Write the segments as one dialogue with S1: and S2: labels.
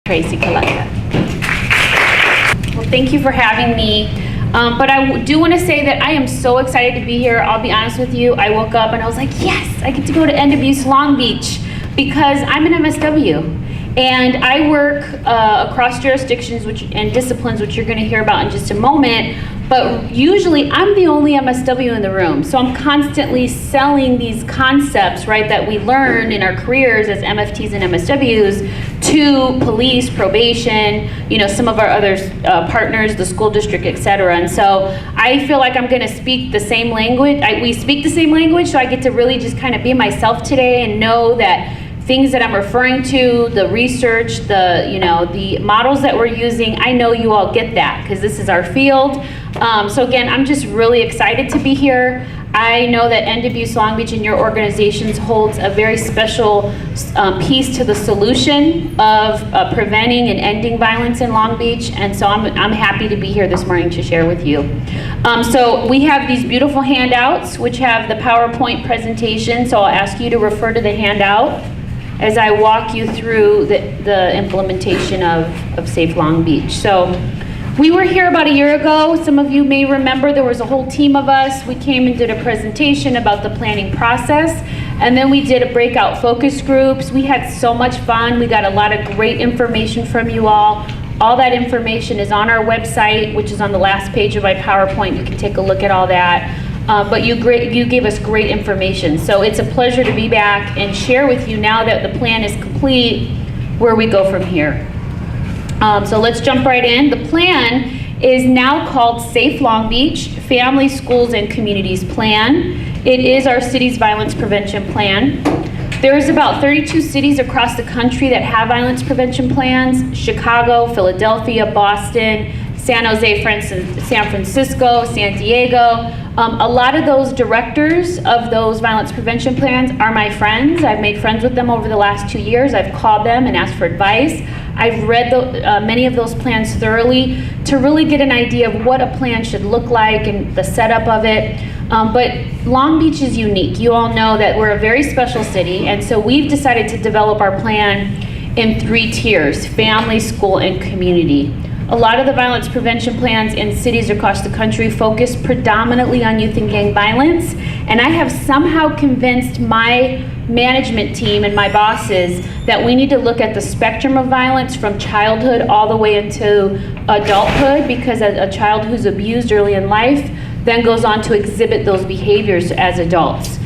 S1: Tracy Colunga. Well, thank you for having me. But I do want to say that I am so excited to be here. I'll be honest with you. I woke up and I was like, yes, I get to go to MSW Long Beach because I'm an MSW. And I work across jurisdictions and disciplines, which you're going to hear about in just a moment. But usually I'm the only MSW in the room. So I'm constantly selling these concepts, right, that we learn in our careers as MFTs and MSWs to police, probation, some of our other partners, the school district, et cetera. And so I feel like I'm going to speak the same language. We speak the same language, so I get to really just kind of be myself today and know that things that I'm referring to, the research, the models that we're using, I know you all get that because this is our field. So again, I'm just really excited to be here. I know that MSW Long Beach and your organizations holds a very special piece to the solution of preventing and ending violence in Long Beach, and so I'm happy to be here this morning to share with you. So we have these beautiful handouts which have the PowerPoint presentation, so I'll ask you to refer to the handout as I walk you through the implementation of Safe Long Beach. So we were here about a year ago. Some of you may remember there was a whole team of us. We came and did a presentation about the planning process, and then we did a breakout focus groups. We had so much fun. We got a lot of great information from you all. All that information is on our website, which is on the last page of my PowerPoint. You can take a look at all that. But you gave us great information. So it's a pleasure to be back and share with you now that the plan is complete, where we go from here. So let's jump right in. The plan is now called Safe Long Beach, Family, Schools, and Communities Plan. It is our city's violence prevention plan. There's about 32 cities across the country that have violence prevention plans: Chicago, Philadelphia, Boston, San Jose, San Francisco, San Diego. A lot of those directors of those violence prevention plans are my friends. I've made friends with them over the last 2 years. I've called them and asked for advice. I've read many of those plans thoroughly to really get an idea of what a plan should look like and the setup of it. But Long Beach is unique. You all know that we're a very special city, and so we've decided to develop our plan in 3 tiers: family, school, and community. A lot of the violence prevention plans in cities across the country focus predominantly on youth and gang violence, and I have somehow convinced my management team and my bosses that we need to look at the spectrum of violence from childhood all the way into adulthood, because a child who's abused early in life then goes on to exhibit those behaviors as adults.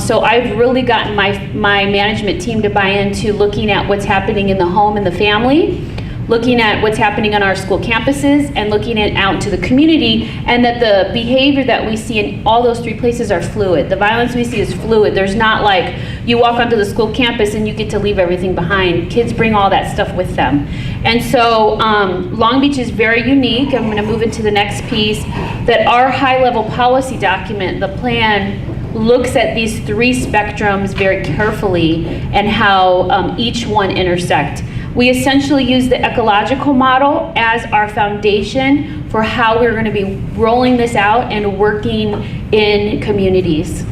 S1: So I've really gotten my management team to buy into looking at what's happening in the home and the family, looking at what's happening on our school campuses, and looking out to the community, and that the behavior that we see in all those 3 places are fluid. The violence we see is fluid. There's not like you walk onto the school campus and you get to leave everything behind. Kids bring all that stuff with them. And so Long Beach is very unique. I'm going to move into the next piece, that our high-level policy document, the plan, looks at these 3 spectrums very carefully and how each one intersect. We essentially use the ecological model as our foundation for how we're going to be rolling this out and working in communities.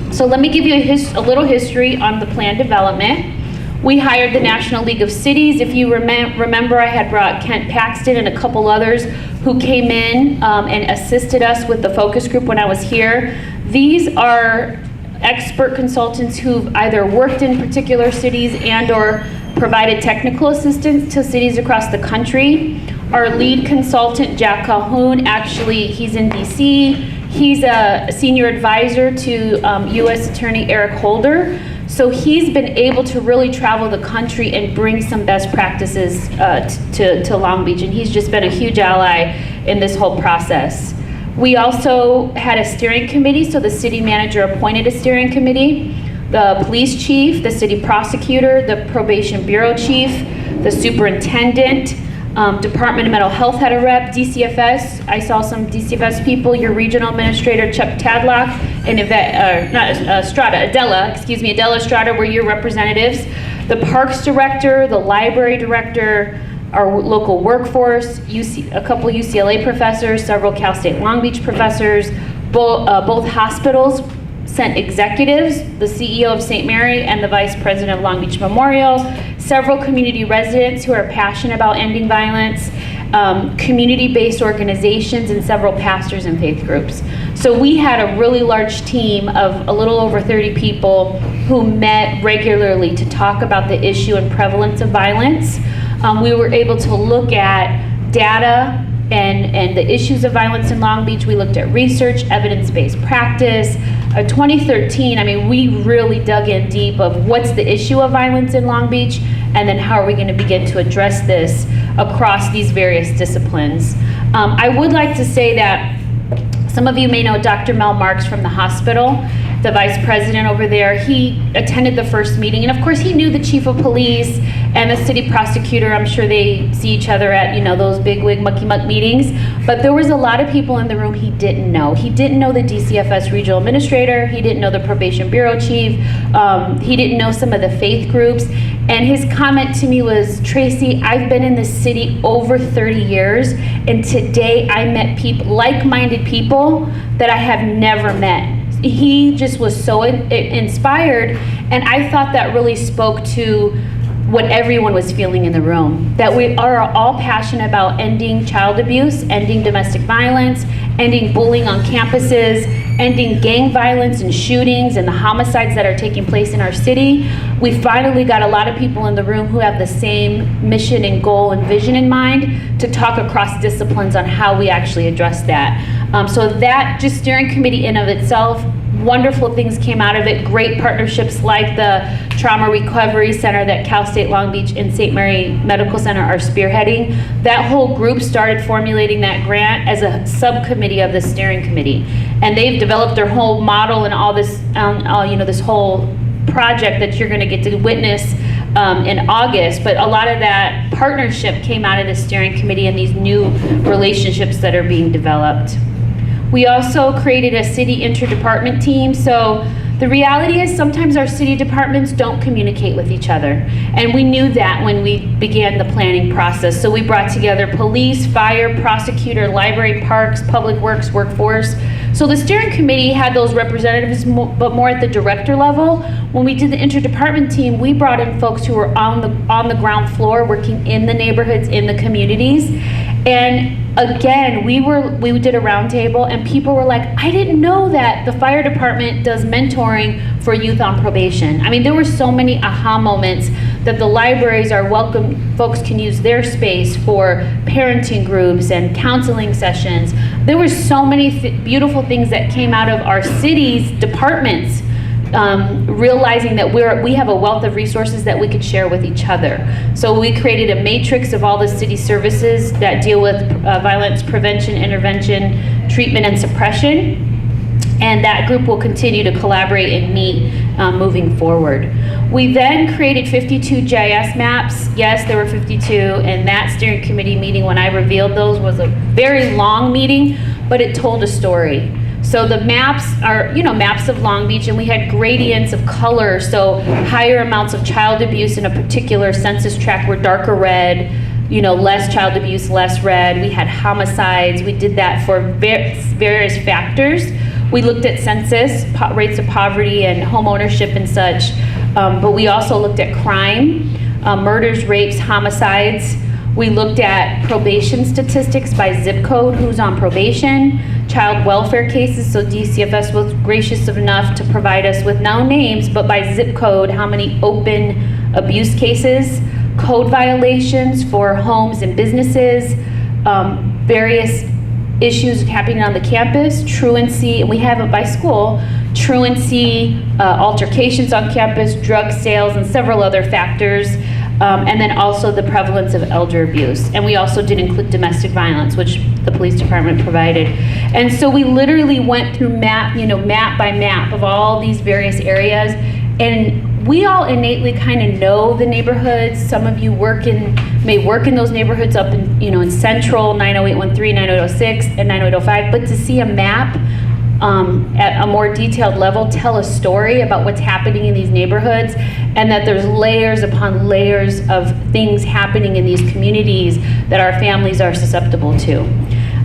S1: So let me give you a little history on the plan development. We hired the National League of Cities. If you remember, I had brought Kent Paxton and a couple others who came in and assisted us with the focus group when I was here. These are expert consultants who've either worked in particular cities and or provided technical assistance to cities across the country. Our lead consultant, Jack Calhoun, actually, he's in DC. He's a senior advisor to U.S. Attorney Eric Holder. So he's been able to really travel the country and bring some best practices to Long Beach, and he's just been a huge ally in this whole process. We also had a steering committee, so the city manager appointed a steering committee. The police chief, the city prosecutor, the probation bureau chief, the superintendent, Department of Mental Health had a rep, DCFS, I saw some DCFS people, your regional administrator, Chuck Tadlock, and Adela Estrada were your representatives. The parks director, the library director, our local workforce, a couple UCLA professors, several Cal State Long Beach professors, both hospitals sent executives, the CEO of St. Mary and the Vice President of Long Beach Memorial, several community residents who are passionate about ending violence, community-based organizations, and several pastors and faith groups. So we had a really large team of a little over 30 people who met regularly to talk about the issue and prevalence of violence. We were able to look at data and the issues of violence in Long Beach. We looked at research, evidence-based practice. 2013, I mean, we really dug in deep of what's the issue of violence in Long Beach, and then how are we going to begin to address this across these various disciplines. I would like to say that some of you may know Dr. Mel Marks from the hospital, the vice president over there. He attended the first meeting, and of course he knew the chief of police and the city prosecutor. I'm sure they see each other at, you know, those big wig mucky muck meetings, but there was a lot of people in the room he didn't know. He didn't know the DCFS regional administrator, he didn't know the probation bureau chief, he didn't know some of the faith groups, and his comment to me was, Tracy, I've been in this city over 30 years, and today I met people, like-minded people that I have never met. He just was so inspired, and I thought that really spoke to what everyone was feeling in the room, that we are all passionate about ending child abuse, ending domestic violence, ending bullying on campuses, ending gang violence and shootings and the homicides that are taking place in our city. We finally got a lot of people in the room who have the same mission and goal and vision in mind to talk across disciplines on how we actually address that. So that just steering committee in of itself, wonderful things came out of it, great partnerships like the Trauma Recovery Center that Cal State Long Beach and St. Mary Medical Center are spearheading. That whole group started formulating that grant as a subcommittee of the steering committee. And they've developed their whole model and all this, this whole project that you're gonna get to witness in August, but a lot of that partnership came out of the steering committee and these new relationships that are being developed. We also created a city interdepartment team. So the reality is sometimes our city departments don't communicate with each other. And we knew that when we began the planning process. So we brought together police, fire, prosecutor, library, parks, public works, workforce. So the steering committee had those representatives, but more at the director level. When we did the interdepartment team, we brought in folks who were on the ground floor, working in the neighborhoods, in the communities. And again, we did a roundtable, and people were like, I didn't know that the fire department does mentoring for youth on probation. I mean, there were so many aha moments that the libraries are welcome. Folks can use their space for parenting groups and counseling sessions. There were so many beautiful things that came out of our city's departments, realizing that we have a wealth of resources that we could share with each other. So we created a matrix of all the city services that deal with violence prevention, intervention, treatment, and suppression. And that group will continue to collaborate and meet moving forward. We then created 52 GIS maps. Yes, there were 52, and that steering committee meeting, when I revealed those, was a very long meeting, but it told a story. So the maps are, maps of Long Beach, and we had gradients of color, so higher amounts of child abuse in a particular census tract were darker red, less child abuse, less red. We had homicides. We did that for various factors. We looked at census, rates of poverty and home ownership and such, but we also looked at crime, murders, rapes, homicides. We looked at probation statistics by zip code, who's on probation, child welfare cases, so DCFS was gracious enough to provide us with no names, but by zip code, how many open abuse cases, code violations for homes and businesses, various issues happening on the campus, truancy, and we have it by school, truancy, altercations on campus, drug sales, and several other factors. And then also the prevalence of elder abuse. And we also did include domestic violence, which the police department provided. And so we literally went through map by map of all these various areas. And we all innately kind of know the neighborhoods. Some of you may work in those neighborhoods up in Central, 90813, 90806, and 90805. But to see a map at a more detailed level tell a story about what's happening in these neighborhoods, and that there's layers upon layers of things happening in these communities that our families are susceptible to.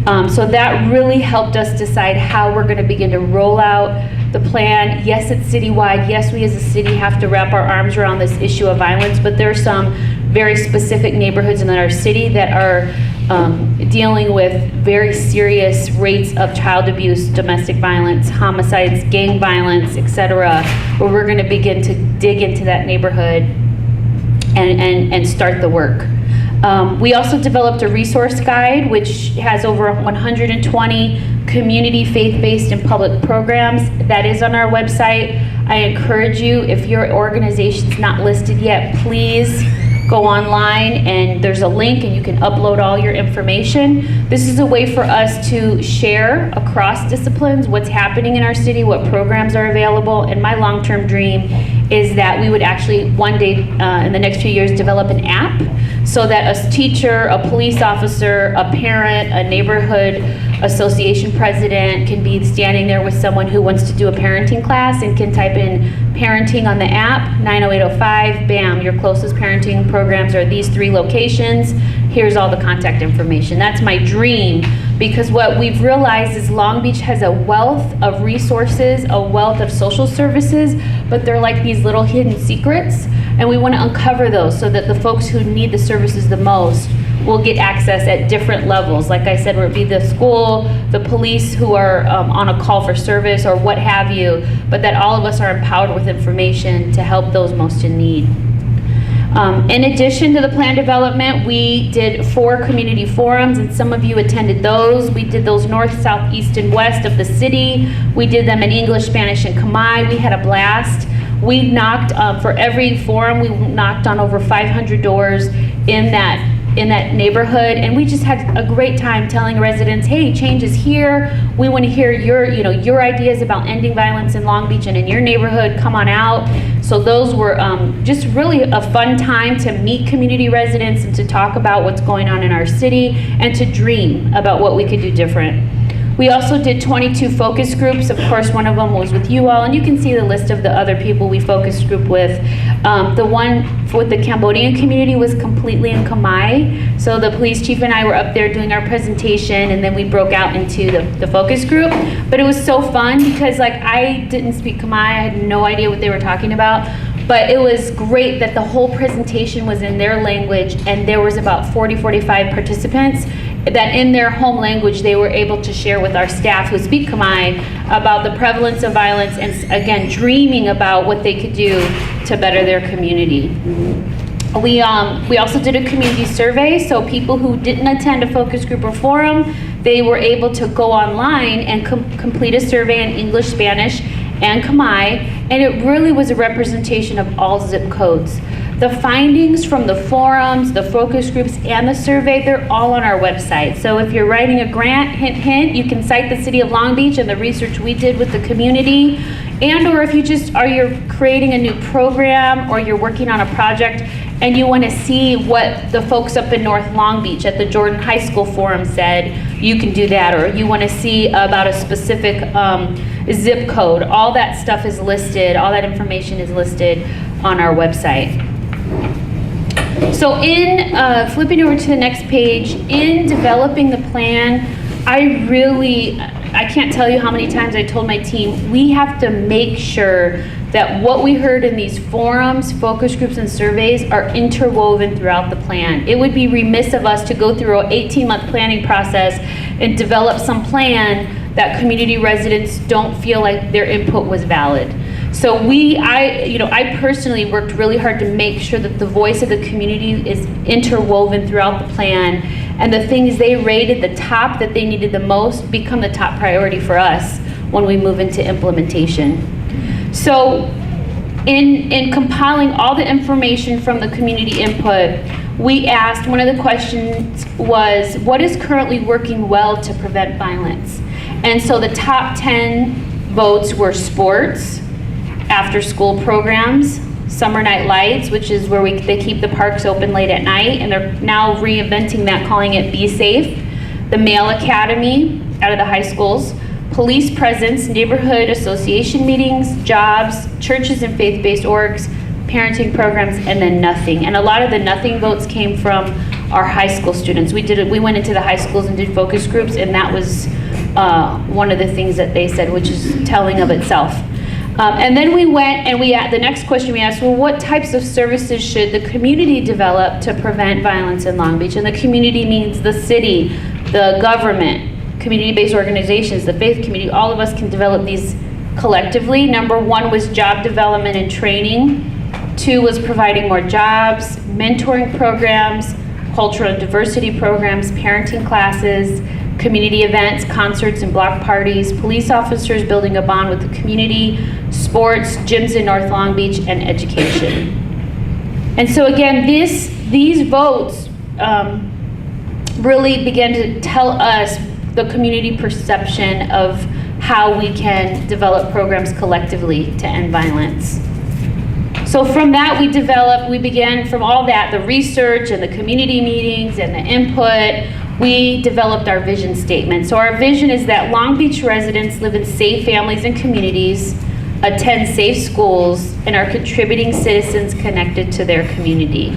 S1: So that really helped us decide how we're going to begin to roll out the plan. Yes, it's citywide. Yes, we as a city have to wrap our arms around this issue of violence, but there are some very specific neighborhoods in our city that are dealing with very serious rates of child abuse, domestic violence, homicides, gang violence, etc., where we're going to begin to dig into that neighborhood and start the work. We also developed a resource guide which has over 120 community, faith-based, and public programs. That is on our website. I encourage you, if your organization's not listed yet, please go online and there's a link and you can upload all your information. This is a way for us to share across disciplines what's happening in our city, what programs are available, and my long-term dream is that we would actually one day in the next few years develop an app so that a teacher, a police officer, a parent, a neighborhood association president can be standing there with someone who wants to do a parenting class and can type in parenting on the app, 90805, bam, your closest parenting programs are these 3 locations. Here's all the contact information. That's my dream, because what we've realized is Long Beach has a wealth of resources, a wealth of social services, but they're like these little hidden secrets, and we want to uncover those so that the folks who need the services the most will get access at different levels. Like I said, where it be the school, the police who are on a call for service or what have you, but that all of us are empowered with information to help those most in need. In addition to the plan development, we did 4 community forums, and some of you attended those. We did those north, south, east, and west of the city. We did them in English, Spanish, and Khmer. We had a blast. We knocked, for every forum, we knocked on over 500 doors in that neighborhood, and we just had a great time telling residents, hey, change is here. We want to hear your ideas about ending violence in Long Beach and in your neighborhood. Come on out. So those were just really a fun time to meet community residents and to talk about what's going on in our city and to dream about what we could do different. We also did 22 focus groups. Of course, one of them was with you all, and you can see the list of the other people we focus group with. The one with the Cambodian community was completely in Khmer. So the police chief and I were up there doing our presentation, and then we broke out into the focus group. But it was so fun because I didn't speak Khmer. I had no idea what they were talking about. But it was great that the whole presentation was in their language, and there was about 45 participants that in their home language they were able to share with our staff who speak Khmer about the prevalence of violence and, again, dreaming about what they could do to better their community. We also did a community survey, so people who didn't attend a focus group or forum, they were able to go online and complete a survey in English, Spanish, and Khmer, and it really was a representation of all zip codes. The findings from the forums, the focus groups, and the survey, they're all on our website. So if you're writing a grant, hint, hint, you can cite the City of Long Beach and the research we did with the community, and or if you're creating a new program or you're working on a project and you want to see what the folks up in North Long Beach at the Jordan High School Forum said, you can do that. Or you want to see about a specific zip code, all that stuff is listed, all that information is listed on our website. So in flipping over to the next page, in developing the plan, I can't tell you how many times I told my team, we have to make sure that what we heard in these forums, focus groups, and surveys are interwoven throughout the plan. It would be remiss of us to go through an 18-month planning process and develop some plan that community residents don't feel like their input was valid. So I personally worked really hard to make sure that the voice of the community is interwoven throughout the plan, and the things they rated the top that they needed the most become the top priority for us when we move into implementation. So in compiling all the information from the community input, we asked, one of the questions was, what is currently working well to prevent violence? And so the top 10 votes were sports, after school programs, summer night lights, which is where they keep the parks open late at night, and they're now reinventing that, calling it Be Safe, the Male Academy out of the high schools, police presence, neighborhood association meetings, jobs, churches and faith-based orgs, parenting programs, and then nothing. And a lot of the nothing votes came from our high school students. We went into the high schools and did focus groups, and that was one of the things that they said, which is telling of itself. And then we went and the next question we asked, well, what types of services should the community develop to prevent violence in Long Beach? And the community means the city, the government, community-based organizations, the faith community. All of us can develop these collectively. Number one was job development and training. 2 was providing more jobs, mentoring programs, cultural and diversity programs, parenting classes, community events, concerts and block parties, police officers building a bond with the community, sports, gyms in North Long Beach, and education. And so again, these votes really began to tell us the community perception of how we can develop programs collectively to end violence. So from that, we began from all that, the research and the community meetings and the input, we developed our vision statement. So our vision is that Long Beach residents live in safe families and communities, attend safe schools, and are contributing citizens connected to their community.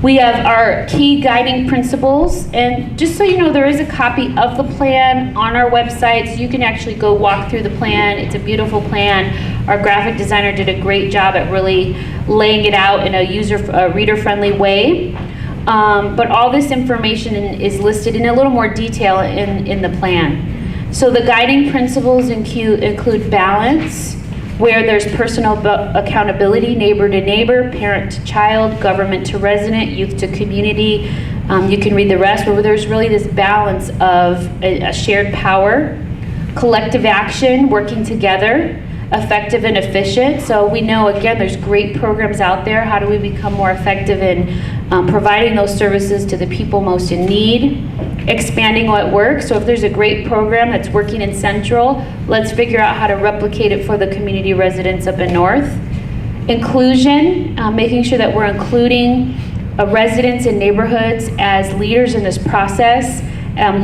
S1: We have our key guiding principles, and just so you know, there is a copy of the plan on our website, so you can actually go walk through the plan. It's a beautiful plan. Our graphic designer did a great job at really laying it out in a reader-friendly way. But all this information is listed in a little more detail in the plan. So the guiding principles include balance, where there's personal accountability, neighbor to neighbor, parent to child, government to resident, youth to community. You can read the rest, where there's really this balance of a shared power, collective action, working together, effective and efficient. So we know, again, there's great programs out there. How do we become more effective in providing those services to the people most in need? Expanding what works. So if there's a great program that's working in Central, let's figure out how to replicate it for the community residents up in North. Inclusion, making sure that we're including residents in neighborhoods as leaders in this process.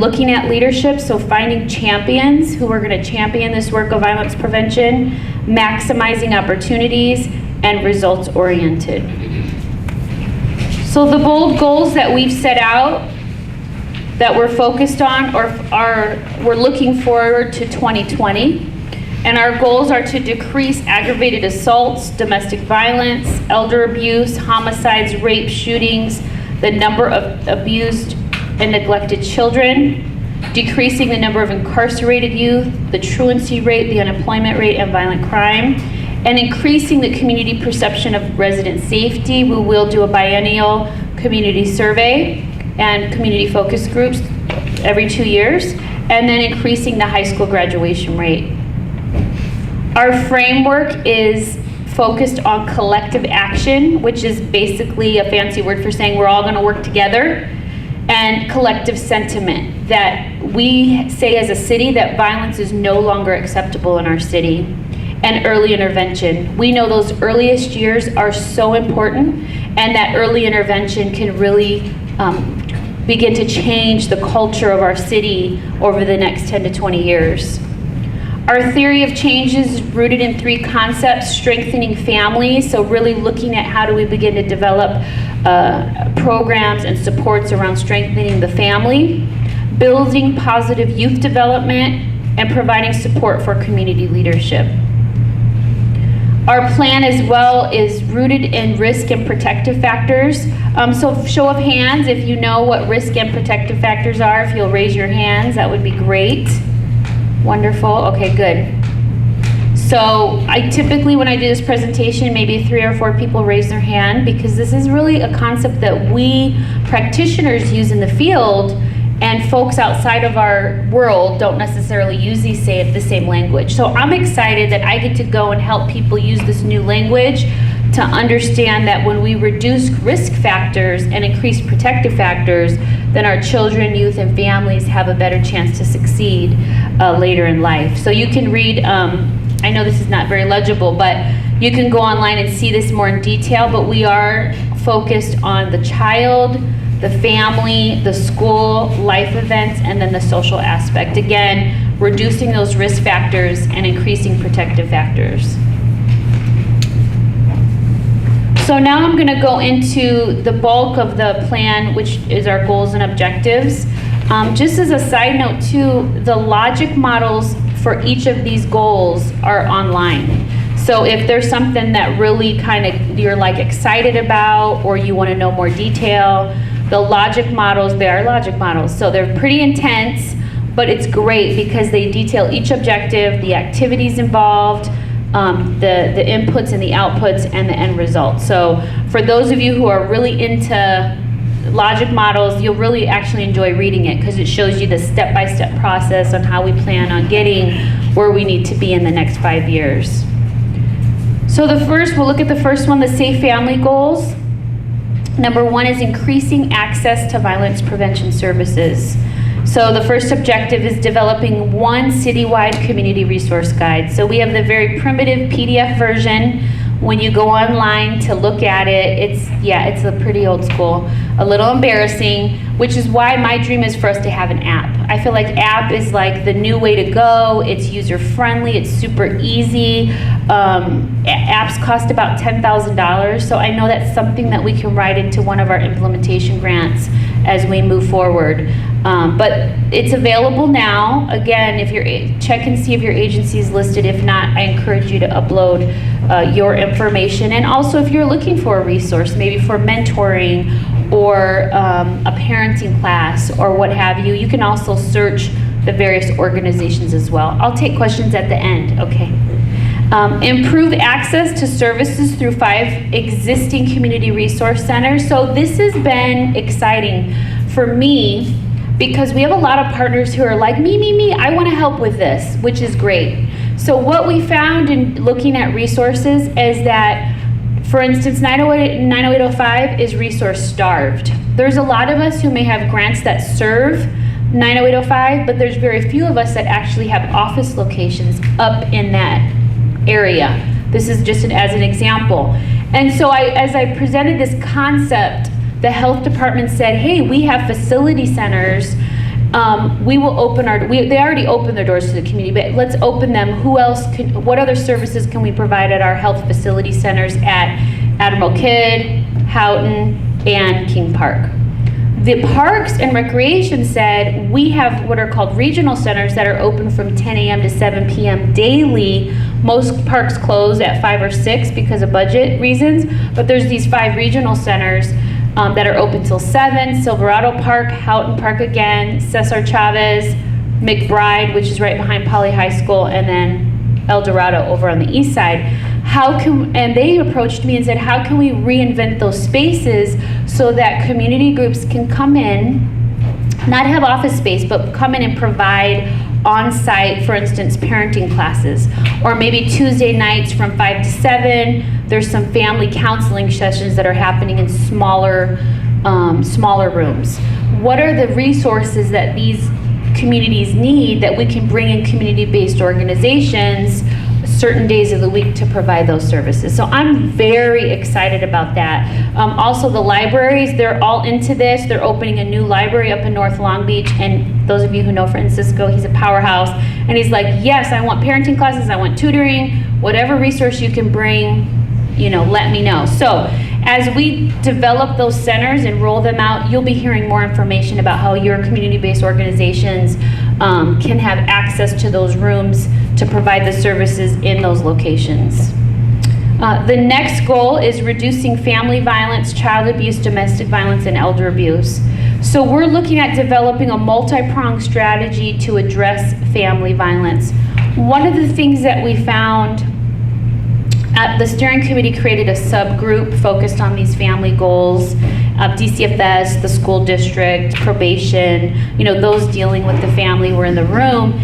S1: Looking at leadership, so finding champions who are going to champion this work of violence prevention, maximizing opportunities, and results oriented. So the bold goals that we've set out that we're focused on we're looking forward to 2020. And our goals are to decrease aggravated assaults, domestic violence, elder abuse, homicides, rape, shootings, the number of abused and neglected children, decreasing the number of incarcerated youth, the truancy rate, the unemployment rate, and violent crime, and increasing the community perception of resident safety. We will do a biennial community survey and community focus groups every 2 years, and then increasing the high school graduation rate. Our framework is focused on collective action, which is basically a fancy word for saying we're all going to work together, and collective sentiment, that we say as a city that violence is no longer acceptable in our city, and early intervention. We know those earliest years are so important, and that early intervention can really begin to change the culture of our city over the next 10 to 20 years. Our theory of change is rooted in 3 concepts: strengthening families, so really looking at how do we begin to develop programs and supports around strengthening the family, building positive youth development, and providing support for community leadership. Our plan as well is rooted in risk and protective factors. So show of hands if you know what risk and protective factors are. If you'll raise your hands, that would be great. Wonderful. Okay, good. So I typically, when I do this presentation, maybe 3 or 4 people raise their hand, because this is really a concept that we practitioners use in the field, and folks outside of our world don't necessarily use the same language. So I'm excited that I get to go and help people use this new language to understand that when we reduce risk factors and increase protective factors, then our children, youth, and families have a better chance to succeed later in life. So you can read, I know this is not very legible, but you can go online and see this more in detail, but we are focused on the child, the family, the school, life events, and then the social aspect. Again, reducing those risk factors and increasing protective factors. So now I'm going to go into the bulk of the plan, which is our goals and objectives. Just as a side note too, the logic models for each of these goals are online. So if there's something that really kind of you're like excited about, or you want to know more detail, the logic models, they are logic models. So they're pretty intense, but it's great because they detail each objective, the activities involved, the inputs and the outputs, and the end result. So for those of you who are really into logic models, you'll really actually enjoy reading it because it shows you the step-by-step process on how we plan on getting where we need to be in the next 5 years. So we'll look at the first one, the safe family goals. Number 1 is increasing access to violence prevention services. So the first objective is developing one citywide community resource guide. So we have the very primitive PDF version. When you go online to look at it, it's a pretty old school, a little embarrassing, which is why my dream is for us to have an app. I feel like app is like the new way to go. It's user friendly, it's super easy. Apps cost about $10,000, so I know that's something that we can write into one of our implementation grants as we move forward. But it's available now. Again, if you're check and see if your agency is listed. If not, I encourage you to upload your information. And also, if you're looking for a resource, maybe for mentoring or a parenting class or what have you, you can also search the various organizations as well. I'll take questions at the end. Okay. Improve access to services through 5 existing community resource centers. So this has been exciting for me because we have a lot of partners who are like, me, I want to help with this, which is great. So what we found in looking at resources is that, for instance, 90805 is resource starved. There's a lot of us who may have grants that serve 90805, but there's very few of us that actually have office locations up in that area. This is just as an example. And so as I presented this concept, the health department said, hey, we have facility centers. We will open they already opened their doors to the community, but let's open them. What other services can we provide at our health facility centers at Admiral Kidd, Houghton, and King Park? The Parks and Recreation said we have what are called regional centers that are open from 10 a.m. to 7 p.m. daily. Most parks close at 5 or 6 because of budget reasons, but there's these 5 regional centers that are open till 7, Silverado Park, Houghton Park again, Cesar Chavez, McBride, which is right behind Poly High School, and then El Dorado over on the east side. And they approached me and said, how can we reinvent those spaces so that community groups can come in, not have office space, but come in and provide on-site, for instance, parenting classes, or maybe Tuesday nights from 5 to 7, there's some family counseling sessions that are happening in smaller rooms. What are the resources that these communities need that we can bring in community-based organizations certain days of the week to provide those services? So I'm very excited about that. Also the libraries, they're all into this. They're opening a new library up in North Long Beach, and those of you who know Francisco, he's a powerhouse, and he's like, yes, I want parenting classes, I want tutoring, whatever resource you can bring, let me know. So as we develop those centers and roll them out, you'll be hearing more information about how your community-based organizations can have access to those rooms to provide the services in those locations. The next goal is reducing family violence, child abuse, domestic violence, and elder abuse. So we're looking at developing a multi-pronged strategy to address family violence. One of the things that we found, the steering committee created a subgroup focused on these family goals, DCFS, the school district, probation, those dealing with the family were in the room.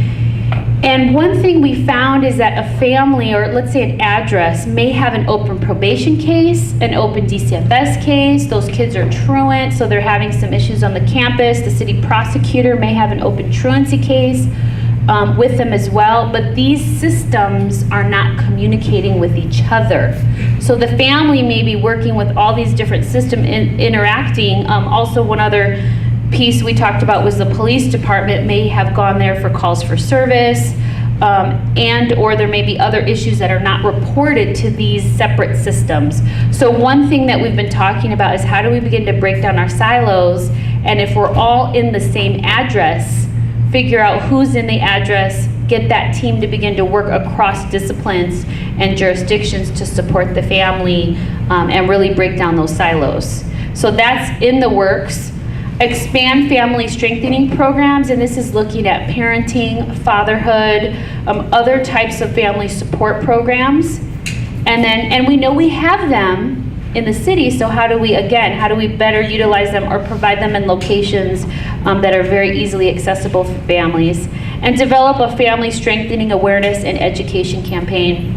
S1: And one thing we found is that a family, or let's say an address, may have an open probation case, an open DCFS case. Those kids are truant, so they're having some issues on the campus. The city prosecutor may have an open truancy case with them as well, but these systems are not communicating with each other. So the family may be working with all these different systems interacting. Also, one other piece we talked about was the police department may have gone there for calls for service. and or there may be other issues that are not reported to these separate systems. So one thing that we've been talking about is how do we begin to break down our silos, and if we're all in the same address, figure out who's in the address, get that team to begin to work across disciplines and jurisdictions to support the family, and really break down those silos. So that's in the works. Expand family strengthening programs, and this is looking at parenting, fatherhood, other types of family support programs. And we know we have them in the city, so how do we better utilize them or provide them in locations that are very easily accessible for families? And develop a family strengthening awareness and education campaign.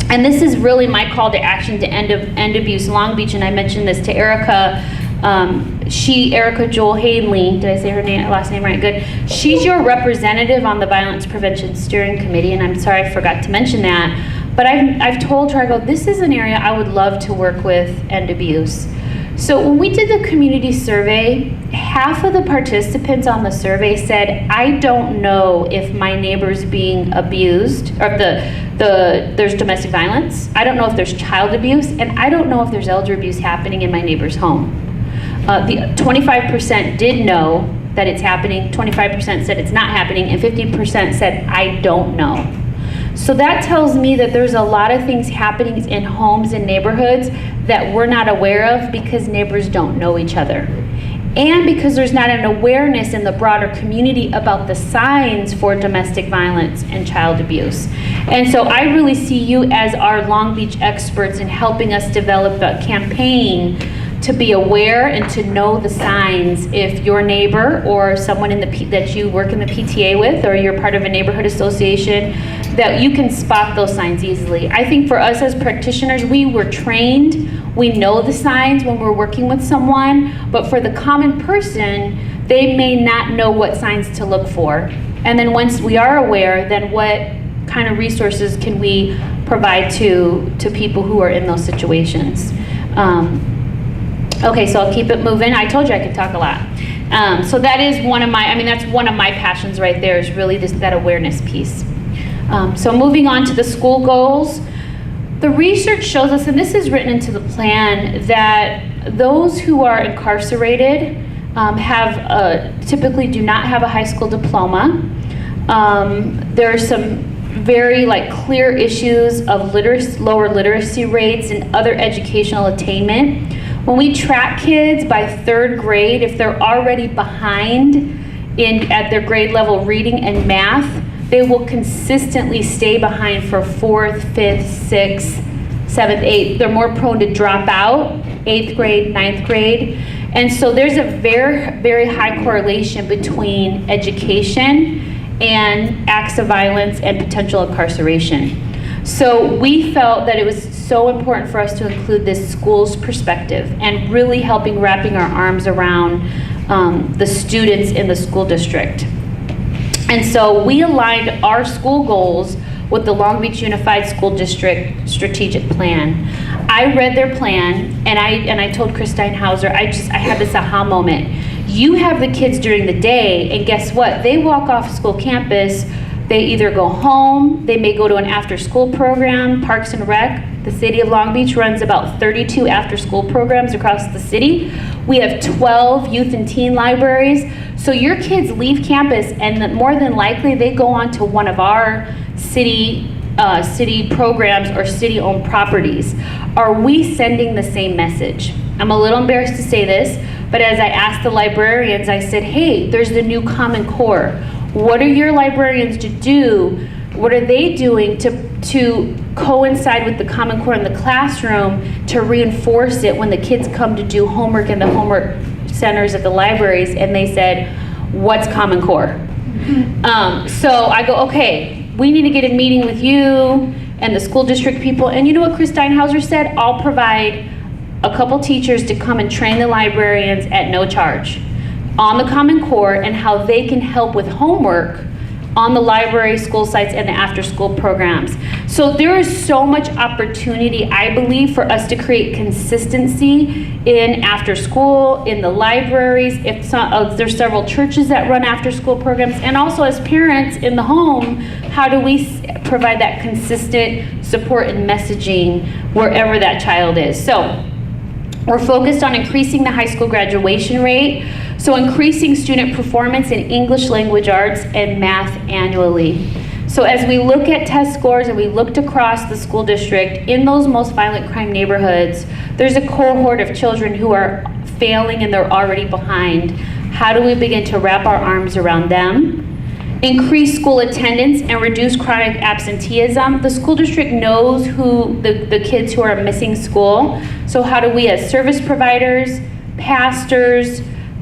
S1: And this is really my call to action to end abuse Long Beach, and I mentioned this to Erica. Erica Joel Hanley, did I say her last name right? Good. She's your representative on the Violence Prevention Steering Committee, and I'm sorry I forgot to mention that. But I've told her, I go, this is an area I would love to work with End Abuse. So when we did the community survey, half of the participants on the survey said, I don't know if my neighbor's being abused, or there's domestic violence. I don't know if there's child abuse, and I don't know if there's elder abuse happening in my neighbor's home. The 25% did know that it's happening, 25% said it's not happening, and 50% said, I don't know. So that tells me that there's a lot of things happening in homes and neighborhoods that we're not aware of because neighbors don't know each other. And because there's not an awareness in the broader community about the signs for domestic violence and child abuse. And so I really see you as our Long Beach experts in helping us develop a campaign to be aware and to know the signs if your neighbor or someone that you work in the PTA with, or you're part of a neighborhood association, that you can spot those signs easily. I think for us as practitioners, we were trained, we know the signs when we're working with someone, but for the common person, they may not know what signs to look for. And then once we are aware, then what kind of resources can we provide to people who are in those situations? Okay, so I'll keep it moving. I told you I could talk a lot. So that is that's one of my passions right there, is really that awareness piece. So moving on to the school goals. The research shows us, and this is written into the plan, that those who are incarcerated typically do not have a high school diploma. There are some very clear issues of lower literacy rates and other educational attainment. When we track kids by 3rd grade, if they're already behind at their grade level reading and math, they will consistently stay behind for 4th, 5th, 6th, 7th, 8th. They're more prone to drop out, 8th grade, 9th grade. And so there's a very, very high correlation between education and acts of violence and potential incarceration. So we felt that it was so important for us to include this school's perspective and really wrapping our arms around the students in the school district. And so we aligned our school goals with the Long Beach Unified School District strategic plan. I read their plan, and I told Christine Hauser, I had this aha moment. You have the kids during the day, and guess what? They walk off school campus. They either go home, they may go to an after-school program, Parks and Rec. The city of Long Beach runs about 32 after-school programs across the city. We have 12 youth and teen libraries. So your kids leave campus, and more than likely they go on to one of our city programs or city-owned properties. Are we sending the same message? I'm a little embarrassed to say this, but as I asked the librarians, I said, hey, there's the new Common Core. What are your librarians to do? What are they doing to coincide with the Common Core in the classroom to reinforce it when the kids come to do homework in the homework centers at the libraries? And they said, what's Common Core? So I go, okay, we need to get a meeting with you and the school district people. And you know what Christine Hauser said? I'll provide a couple teachers to come and train the librarians at no charge on the Common Core and how they can help with homework on the library, school sites, and the after-school programs. So there is so much opportunity, I believe, for us to create consistency in after-school, in the libraries. If there's several churches that run after-school programs, and also as parents in the home, how do we provide that consistent support and messaging wherever that child is? So we're focused on increasing the high school graduation rate, so increasing student performance in English language arts and math annually. So as we look at test scores and we looked across the school district, in those most violent crime neighborhoods, there's a cohort of children who are failing and they're already behind. How do we begin to wrap our arms around them? Increase school attendance and reduce chronic absenteeism. The school district knows who the kids who are missing school. So how do we, as service providers, pastors,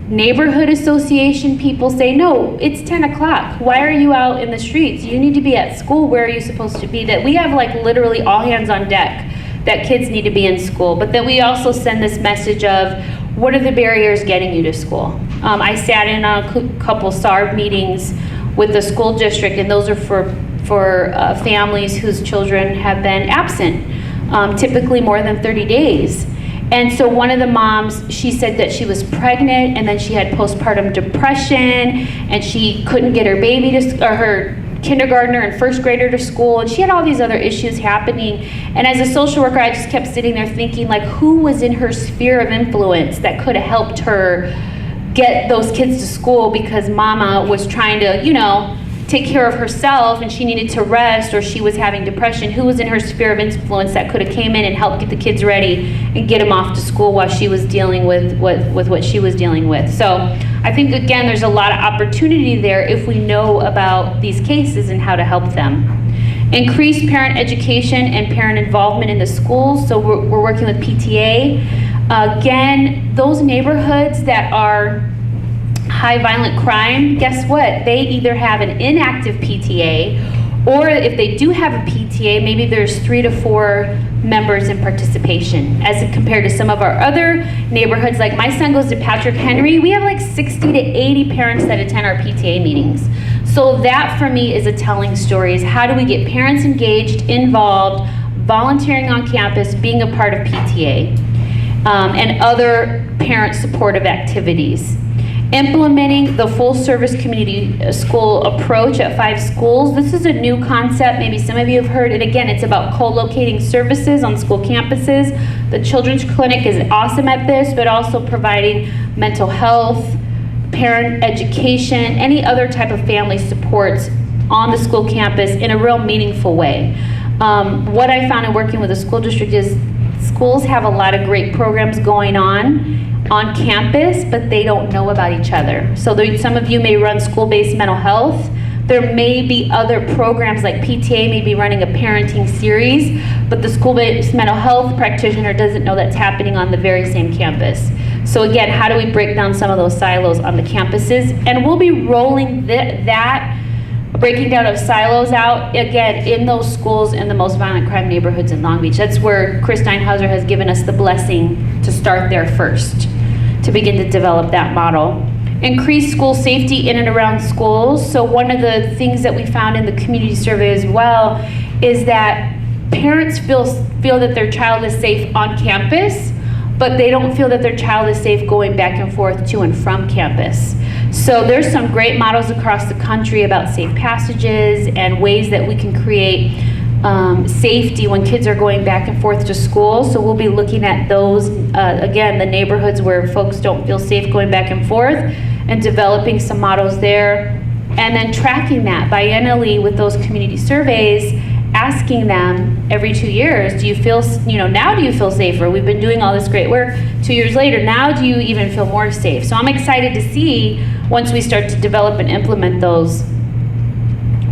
S1: neighborhood association people, say, no, it's 10 o'clock. Why are you out in the streets? You need to be at school. Where are you supposed to be? That we have like literally all hands on deck, that kids need to be in school. But that we also send this message of, what are the barriers getting you to school? I sat in on a couple SARB meetings with the school district, and those are for families whose children have been absent, typically more than 30 days. And so one of the moms, she said that she was pregnant and then she had postpartum depression and she couldn't get her baby or her kindergartner and first grader to school, and she had all these other issues happening. And as a social worker, I just kept sitting there thinking, like, who was in her sphere of influence that could have helped her get those kids to school, because mama was trying to, take care of herself and she needed to rest, or she was having depression. Who was in her sphere of influence that could have came in and helped get the kids ready and get them off to school while she was dealing with what she was dealing with? So I think, again, there's a lot of opportunity there if we know about these cases and how to help them. Increase parent education and parent involvement in the schools. So we're working with PTA. Again, those neighborhoods that are high violent crime, guess what? They either have an inactive PTA, or if they do have a PTA, maybe there's 3 to 4 members in participation, as compared to some of our other neighborhoods. Like my son goes to Patrick Henry, we have like 60 to 80 parents that attend our PTA meetings. So that for me is a telling story, is how do we get parents engaged, involved, volunteering on campus, being a part of PTA, and other parent supportive activities. Implementing the full service community school approach at 5 schools. This is a new concept, maybe some of you have heard it. Again, it's about co-locating services on school campuses. The Children's Clinic is awesome at this, but also providing mental health, parent education, any other type of family supports on the school campus in a real meaningful way. What I found in working with the school district is schools have a lot of great programs going on campus, but they don't know about each other. So some of you may run school-based mental health. There may be other programs like PTA may be running a parenting series, but the school-based mental health practitioner doesn't know that's happening on the very same campus. So again, how do we break down some of those silos on the campuses? And we'll be rolling that breaking down of silos out, again, in those schools in the most violent crime neighborhoods in Long Beach. That's where Chris Steinhauser has given us the blessing to start there first, to begin to develop that model. Increase school safety in and around schools. So one of the things that we found in the community survey as well is that parents feel that their child is safe on campus, but they don't feel that their child is safe going back and forth to and from campus. So there's some great models across the country about safe passages and ways that we can create safety when kids are going back and forth to school. So we'll be looking at those, again, the neighborhoods where folks don't feel safe going back and forth, and developing some models there. And then tracking that biennially with those community surveys, asking them every 2 years, do you feel, now do you feel safer? We've been doing all this great work. 2 years later, now do you even feel more safe? So I'm excited to see, once we start to develop and implement those,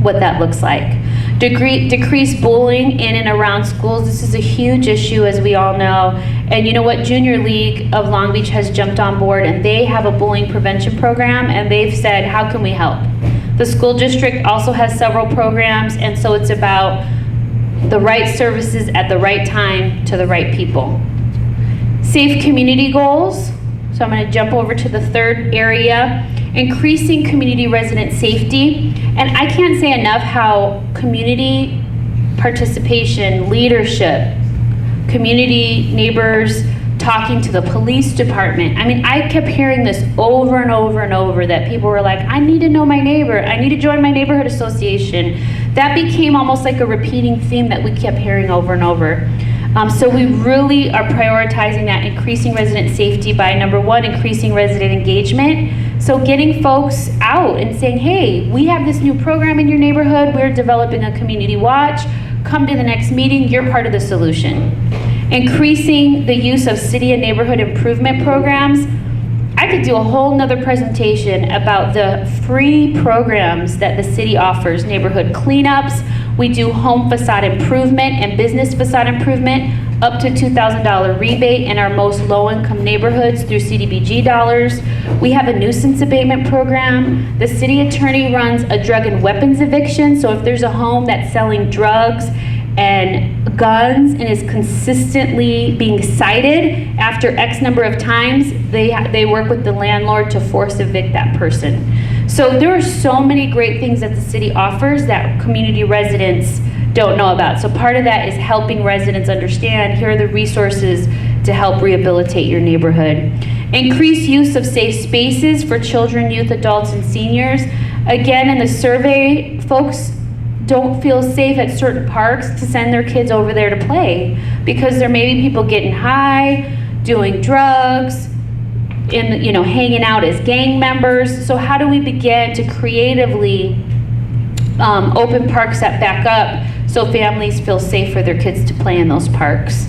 S1: what that looks like. Decrease bullying in and around schools. This is a huge issue, as we all know. And you know what? Junior League of Long Beach has jumped on board, and they have a bullying prevention program, and they've said, how can we help? The school district also has several programs, and so it's about the right services at the right time to the right people. Safe community goals. So I'm going to jump over to the third area. increasing community resident safety. And I can't say enough how community participation, leadership, community neighbors, talking to the police department. I mean, I kept hearing this over and over and over that people were like, I need to know my neighbor. I need to join my neighborhood association. That became almost like a repeating theme that we kept hearing over and over. So we really are prioritizing that, increasing resident safety by, number one, increasing resident engagement. So getting folks out and saying, hey, we have this new program in your neighborhood. We're developing a community watch. Come to the next meeting. You're part of the solution. Increasing the use of city and neighborhood improvement programs. I could do a whole nother presentation about the free programs that the city offers. Neighborhood cleanups. We do home facade improvement and business facade improvement, up to $2,000 rebate in our most low-income neighborhoods through CDBG dollars. We have a nuisance abatement program. The city attorney runs a drug and weapons eviction. So if there's a home that's selling drugs and guns and is consistently being cited after X number of times, they work with the landlord to force evict that person. So there are so many great things that the city offers that community residents don't know about. So part of that is helping residents understand, here are the resources to help rehabilitate your neighborhood. Increase use of safe spaces for children, youth, adults, and seniors. Again, in the survey, folks don't feel safe at certain parks to send their kids over there to play because there may be people getting high, doing drugs, hanging out as gang members. So how do we begin to creatively open parks that back up so families feel safe for their kids to play in those parks?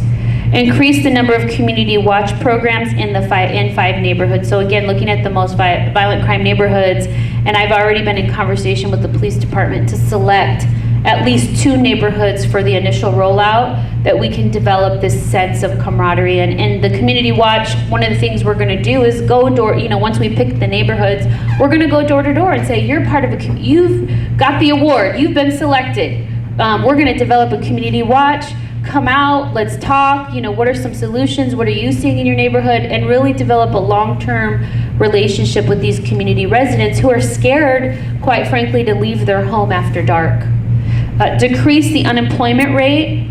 S1: Increase the number of community watch programs in five neighborhoods. So again, looking at the most violent crime neighborhoods, and I've already been in conversation with the police department to select at least 2 neighborhoods for the initial rollout, that we can develop this sense of camaraderie. And the community watch, one of the things we're gonna do is go door, once we pick the neighborhoods, we're gonna go door to door and say, you're part of you've got the award, you've been selected. We're gonna develop a community watch, come out, let's talk, what are some solutions, what are you seeing in your neighborhood, and really develop a long-term relationship with these community residents who are scared, quite frankly, to leave their home after dark. Decrease the unemployment rate.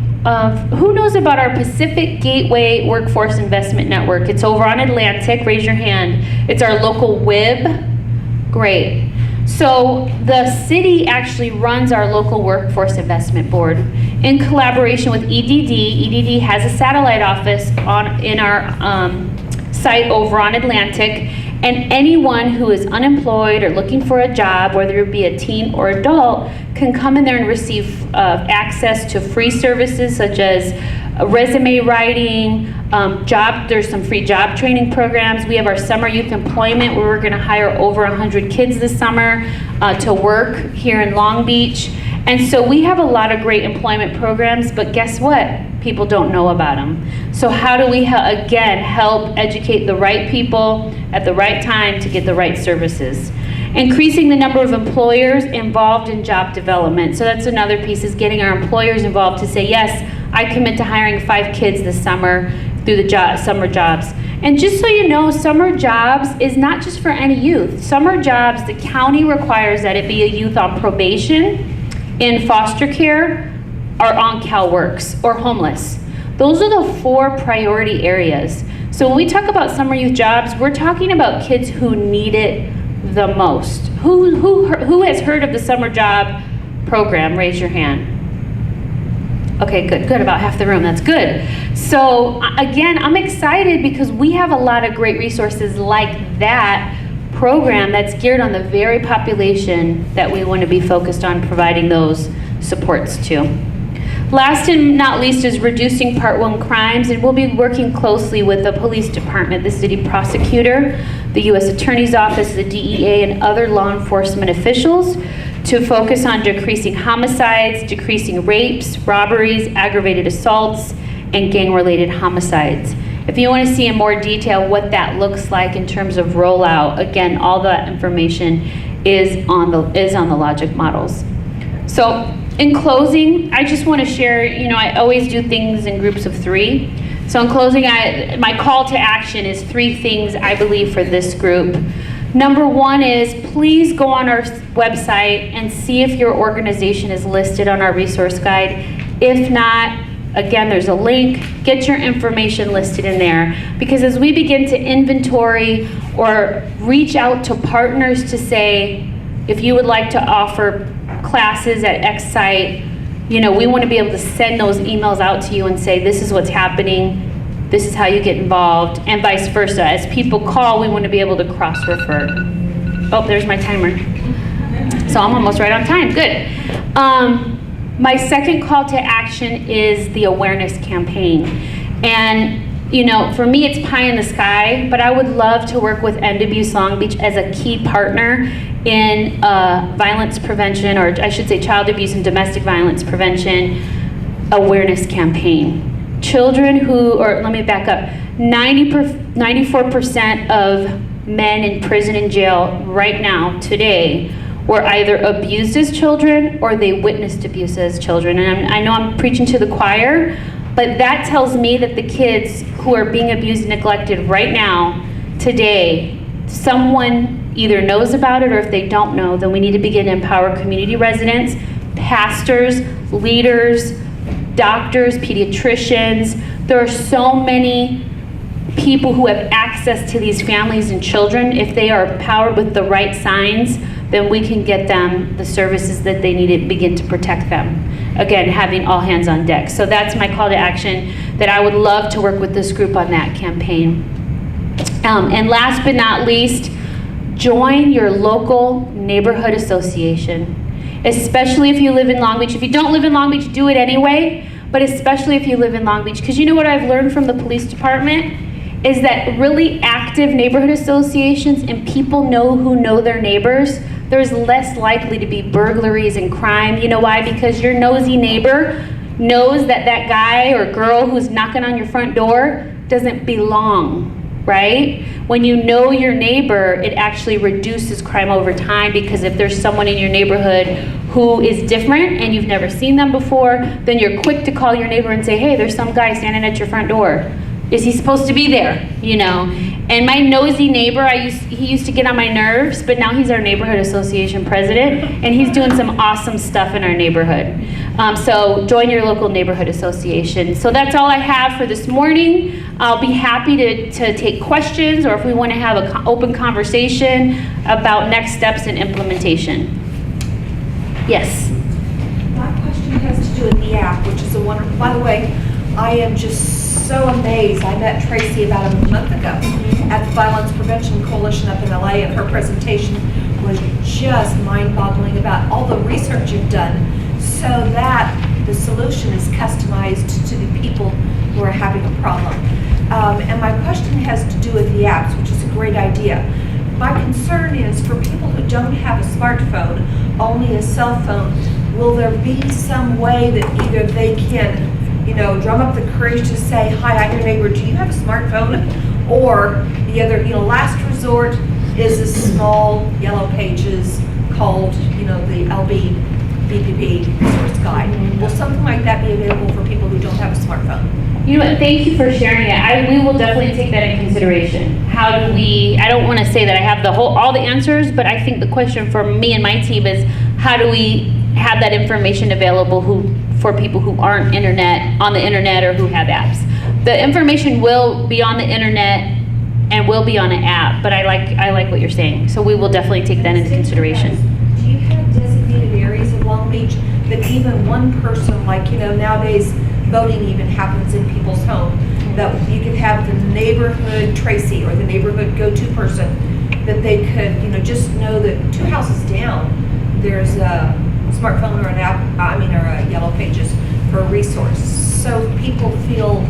S1: Who knows about our Pacific Gateway Workforce Investment Network? It's over on Atlantic, raise your hand. It's our local WIB. Great. So the city actually runs our local workforce investment board in collaboration with EDD. EDD has a satellite office in our site over on Atlantic, and anyone who is unemployed or looking for a job, whether it be a teen or adult, can come in there and receive access to free services such as resume writing, there's some free job training programs. We have our summer youth employment where we're going to hire over 100 kids this summer to work here in Long Beach. And so we have a lot of great employment programs, but guess what? People don't know about them. So how do we, again, help educate the right people at the right time to get the right services? Increasing the number of employers involved in job development. So that's another piece, is getting our employers involved to say, yes, I commit to hiring 5 kids this summer through the summer jobs. And just so you know, summer jobs is not just for any youth. Summer jobs, the county requires that it be a youth on probation, in foster care, or on CalWorks, or homeless. Those are the 4 priority areas. So when we talk about summer youth jobs, we're talking about kids who need it the most. Who has heard of the summer job program? Raise your hand. Okay, good, about half the room, that's good. So again, I'm excited because we have a lot of great resources like that program that's geared on the very population that we want to be focused on providing those supports to. Last and not least is reducing Part 1 crimes, and we'll be working closely with the police department, the city prosecutor, the U.S. Attorney's Office, the DEA, and other law enforcement officials to focus on decreasing homicides, decreasing rapes, robberies, aggravated assaults, and gang-related homicides. If you want to see in more detail what that looks like in terms of rollout, again, all that information is on the logic models. So in closing, I just want to share, I always do things in groups of 3. So in closing, my call to action is 3 things I believe for this group. Number one is please go on our website and see if your organization is listed on our resource guide. If not, again, there's a link. Get your information listed in there. Because as we begin to inventory or reach out to partners to say, if you would like to offer classes at X site, we want to be able to send those emails out to you and say, this is what's happening. This is how you get involved, and vice versa. As people call, we want to be able to cross-refer. Oh, there's my timer. So I'm almost right on time. Good. My second call to action is the awareness campaign. And, for me, it's pie in the sky, but I would love to work with MSW Long Beach as a key partner in violence prevention, or I should say child abuse and domestic violence prevention awareness campaign. Children let me back up, 94% of men in prison and jail right now, today, were either abused as children or they witnessed abuse as children. And I know I'm preaching to the choir, but that tells me that the kids who are being abused and neglected right now, today, someone either knows about it, or if they don't know, then we need to begin to empower community residents, pastors, leaders, doctors, pediatricians. There are so many people who have access to these families and children. If they are empowered with the right signs, then we can get them the services that they need to begin to protect them. Again, having all hands on deck. So that's my call to action, that I would love to work with this group on that campaign. And last but not least, join your local neighborhood association. Especially if you live in Long Beach. If you don't live in Long Beach, do it anyway, but especially if you live in Long Beach. Because you know what I've learned from the police department is that really active neighborhood associations and people who know their neighbors, there's less likely to be burglaries and crime. You know why? Because your nosy neighbor knows that that guy or girl who's knocking on your front door doesn't belong. Right? When you know your neighbor, it actually reduces crime over time, because if there's someone in your neighborhood who is different and you've never seen them before, then you're quick to call your neighbor and say, hey, there's some guy standing at your front door. Is he supposed to be there? And my nosy neighbor, he used to get on my nerves, but now he's our neighborhood association president, and he's doing some awesome stuff in our neighborhood. So join your local neighborhood association. So that's all I have for this morning. I'll be happy to take questions, or if we want to have an open conversation about next steps in implementation. Yes?
S2: My question has to do with the app, which is a wonderful, by the way, I am just so amazed. I met Tracy about a month ago at the Violence Prevention Coalition up in LA, and her presentation was just mind-boggling about all the research you've done so that the solution is customized to the people who are having a problem. And my question has to do with the apps, which is a great idea. My concern is for people who don't have a smartphone, only a cell phone, will there be some way that either they can drum up the courage to say, hi, I'm your neighbor, do you have a smartphone? Or the other, last resort is a small yellow pages called, the LB BPP resource guide. Will something like that be available for people who don't have a smartphone?
S1: You know what, thank you for sharing it. We will definitely take that in consideration. How do we, I don't want to say that I have all the answers, but I think the question for me and my team is, how do we have that information available for people who aren't on the internet or who have apps? The information will be on the internet and will be on an app, but I like what you're saying. So we will definitely take that into consideration.
S2: Do you have designated areas of Long Beach that even one person, nowadays voting even happens in people's home, that you could have the neighborhood Tracy or the neighborhood go-to person, that they could, just know that 2 houses down, there's a smartphone or an app, or a yellow pages for a resource, so people feel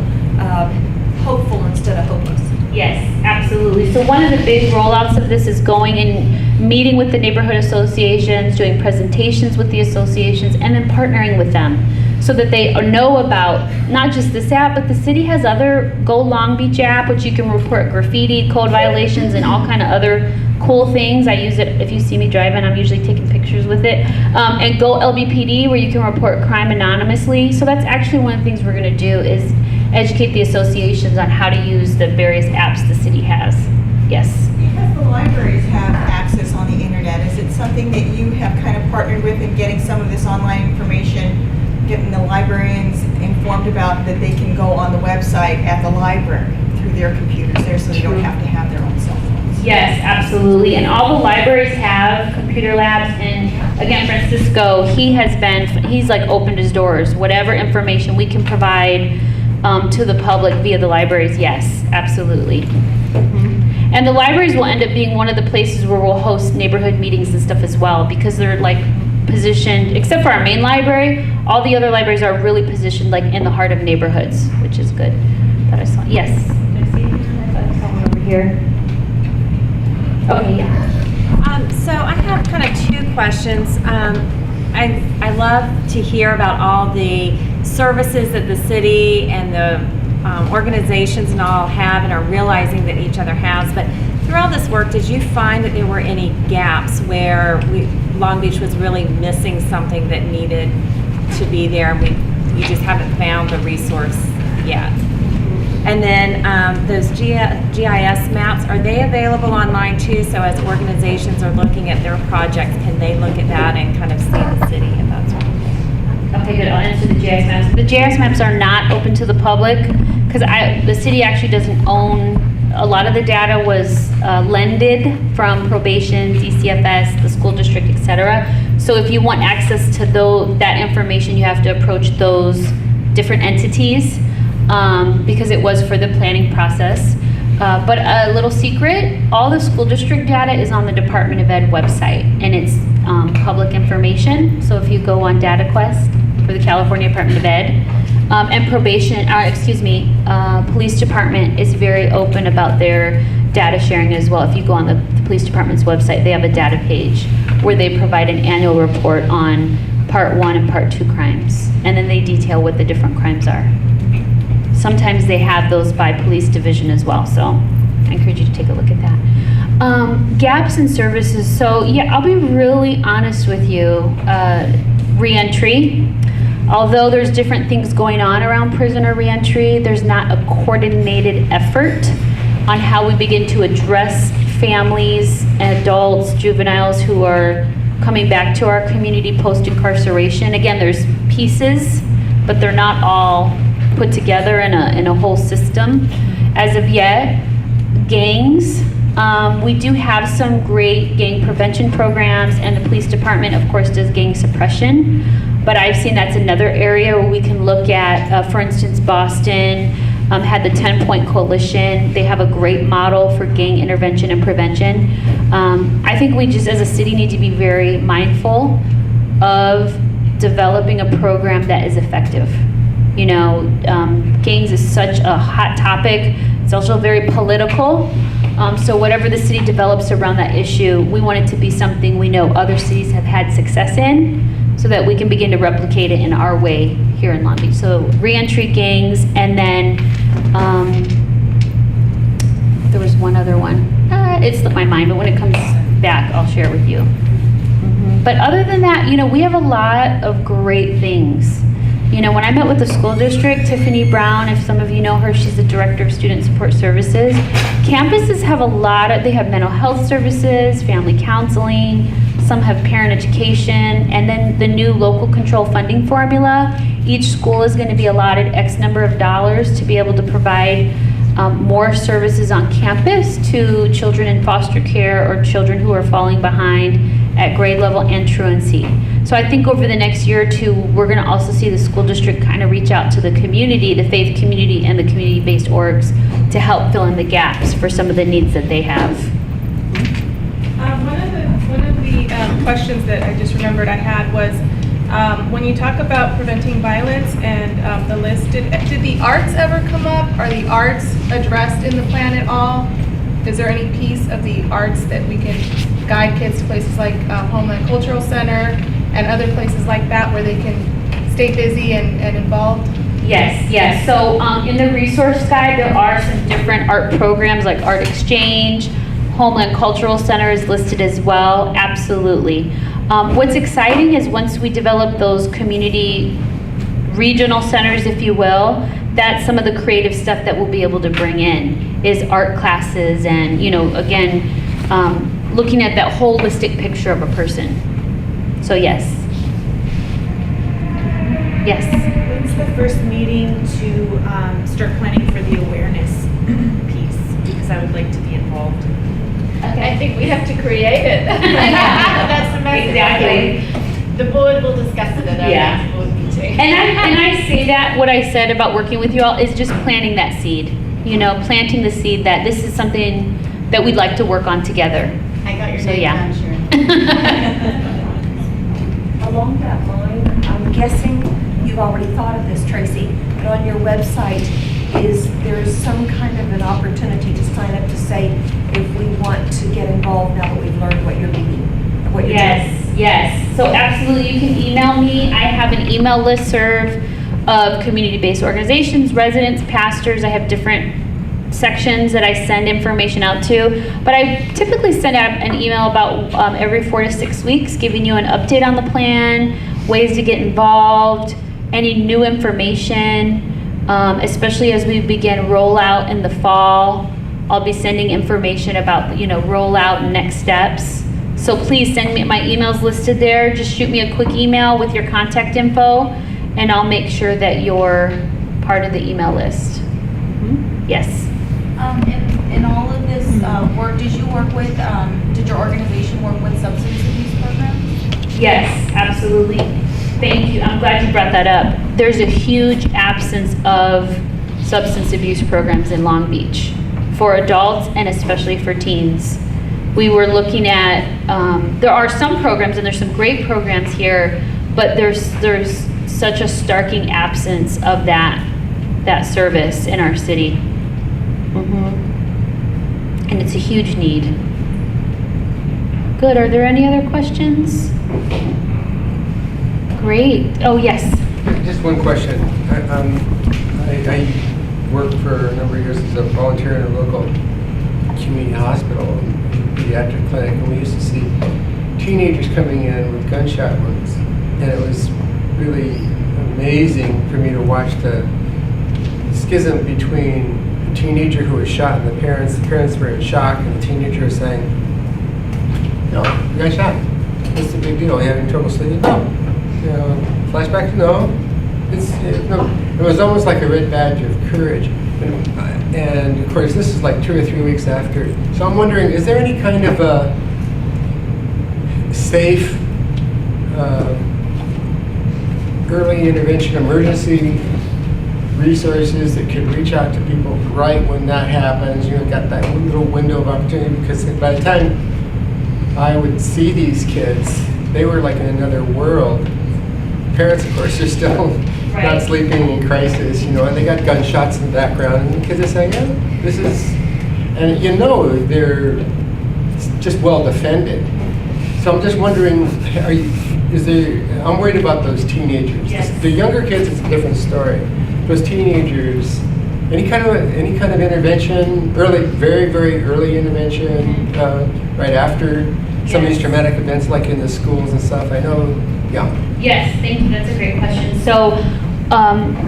S2: hopeful instead of hopeless.
S1: Yes, absolutely. So one of the big rollouts of this is going and meeting with the neighborhood associations, doing presentations with the associations, and then partnering with them so that they know about not just this app, but the city has other Go Long Beach app, which you can report graffiti, code violations, and all kind of other cool things. I use it, if you see me driving, I'm usually taking pictures with it. And Go LBPD, where you can report crime anonymously. So that's actually one of the things we're gonna do is educate the associations on how to use the various apps the city has. Yes?
S3: Has the libraries have access on the internet? Is it something that you have kind of partnered with in getting some of this online information, getting the librarians informed about that they can go on the website at the library through their computers there, so they don't have to have their own cell phones?
S1: Yes, absolutely. And all the libraries have computer labs. And again, Francisco, he's like opened his doors. Whatever information we can provide to the public via the libraries, yes, absolutely. And the libraries will end up being one of the places where we'll host neighborhood meetings and stuff as well, because they're like positioned, except for our main library, all the other libraries are really positioned like in the heart of neighborhoods, which is good. Thought I saw, yes. Did I see it? I thought I saw one over here. Okay, yeah.
S4: So I have kind of two questions. I love to hear about all the services that the city and the organizations and all have and are realizing that each other has. But through all this work, did you find that there were any gaps where Long Beach was really missing something that needed to be there and you just haven't found the resource yet? And then those GIS maps, are they available online too? So as organizations are looking at their projects, can they look at that and kind of see the city and that sort of thing?
S1: Okay, good. I'll answer the GIS maps. The GIS maps are not open to the public because the city actually doesn't own. A lot of the data was lended from probation, DCFS, the school district, etc. So if you want access to that information, you have to approach those different entities. Because it was for the planning process. But a little secret, all the school district data is on the Department of Ed website, and it's public information. So if you go on DataQuest for the California Department of Ed, and police department is very open about their data sharing as well. If you go on the police department's website, they have a data page where they provide an annual report on Part 1 and Part 2 crimes, and then they detail what the different crimes are. Sometimes they have those by police division as well, so I encourage you to take a look at that. Gaps in services, so yeah, I'll be really honest with you. Reentry, although there's different things going on around prisoner reentry, there's not a coordinated effort on how we begin to address families, adults, juveniles who are coming back to our community post-incarceration. Again, there's pieces, but they're not all put together in a whole system as of yet. Gangs, we do have some great gang prevention programs, and the police department of course does gang suppression, but I've seen that's another area where we can look at, for instance, Boston had the 10-point coalition. They have a great model for gang intervention and prevention. I think we just as a city need to be very mindful of developing a program that is effective. You know, gangs is such a hot topic. It's also very political. So whatever the city develops around that issue, we want it to be something we know other cities have had success in, so that we can begin to replicate it in our way here in Long Beach. So reentry, gangs, and then there was one other one. It slipped my mind, but when it comes back, I'll share it with you. But other than that, you know, we have a lot of great things. You know, when I met with the school district, Tiffany Brown, if some of you know her, she's the director of student support services. Campuses have they have mental health services, family counseling, some have parent education, and then the new local control funding formula. Each school is going to be allotted X number of dollars to be able to provide more services on campus to children in foster care or children who are falling behind at grade level and truancy. So I think over the next year or two, we're going to also see the school district kind of reach out to the community, the faith community and the community-based orgs to help fill in the gaps for some of the needs that they have.
S5: One of the questions that I just remembered I had was when you talk about preventing violence and the list, did the arts ever come up? Are the arts addressed in the plan at all? Is there any piece of the arts that we can guide kids to places like Homeland Cultural Center and other places like that where they can stay busy and involved?
S1: Yes. So in the resource guide, there are some different art programs like Art Exchange. Homeland Cultural Center is listed as well. Absolutely. What's exciting is once we develop those community regional centers, if you will, that's some of the creative stuff that we'll be able to bring in is art classes and, you know, again, looking at that holistic picture of a person. So yes. Yes.
S6: When's the first meeting to start planning for the awareness piece? Because I would like to be involved.
S5: I think we have to create it.
S6: That's the message.
S1: Exactly.
S6: The board will discuss it at our
S1: Yeah.
S6: next board meeting.
S1: And I say that, what I said about working with you all is just planting that seed. You know, planting the seed that this is something that we'd like to work on together.
S6: I got your
S1: So,
S6: name
S1: yeah.
S6: down, Sharon.
S2: Along that line, I'm guessing you've already thought of this, Tracy, but on your website, there's some kind of an opportunity to sign up to say if we want to get involved now that we've learned what you're doing, what you're doing.
S1: Yes. So absolutely, you can email me. I have an email listserv of community-based organizations, residents, pastors. I have different sections that I send information out to, but I typically send out an email about every 4 to 6 weeks, giving you an update on the plan, ways to get involved, any new information, especially as we begin rollout in the fall. I'll be sending information about, rollout and next steps. So please send me, my email's listed there. Just shoot me a quick email with your contact info, and I'll make sure that you're part of the email list. Yes.
S7: In all of this work, did your organization work with substance abuse programs?
S1: Yes, absolutely. Thank you. I'm glad you brought that up. There's a huge absence of substance abuse programs in Long Beach for adults and especially for teens. We were looking at, there are some programs and there's some great programs here, but there's such a starking absence of that service in our city. And it's a huge need. Good. Are there any other questions? Great. Oh, yes.
S8: Just one question. I worked for a number of years as a volunteer in a local community hospital, pediatric clinic, and we used to see teenagers coming in with gunshot wounds. And it was really amazing for me to watch the schism between the teenager who was shot and the parents. The parents were in shock, and the teenager was saying, "No, you got shot. What's the big deal? Are you having trouble sleeping? No. Flashback? No. No." It was almost like a red badge of courage. And of course, this is like 2 or 3 weeks after. So I'm wondering, is there any kind of a safe early intervention emergency resources that could reach out to people right when that happens? Got that little window of opportunity, because by the time I would see these kids, they were like in another world. Parents, of course, are still not sleeping in crisis, and they got gunshots in the background, and the kids are saying, "Yeah, this is," and they're just well defended. So I'm just wondering, I'm worried about those teenagers.
S1: Yes.
S8: The younger kids, it's a different story. Those teenagers, any kind of intervention, early, very, very early intervention, right after some of these traumatic events, like in the schools and stuff. I know, yeah.
S1: Yes, thank you. That's a great question. So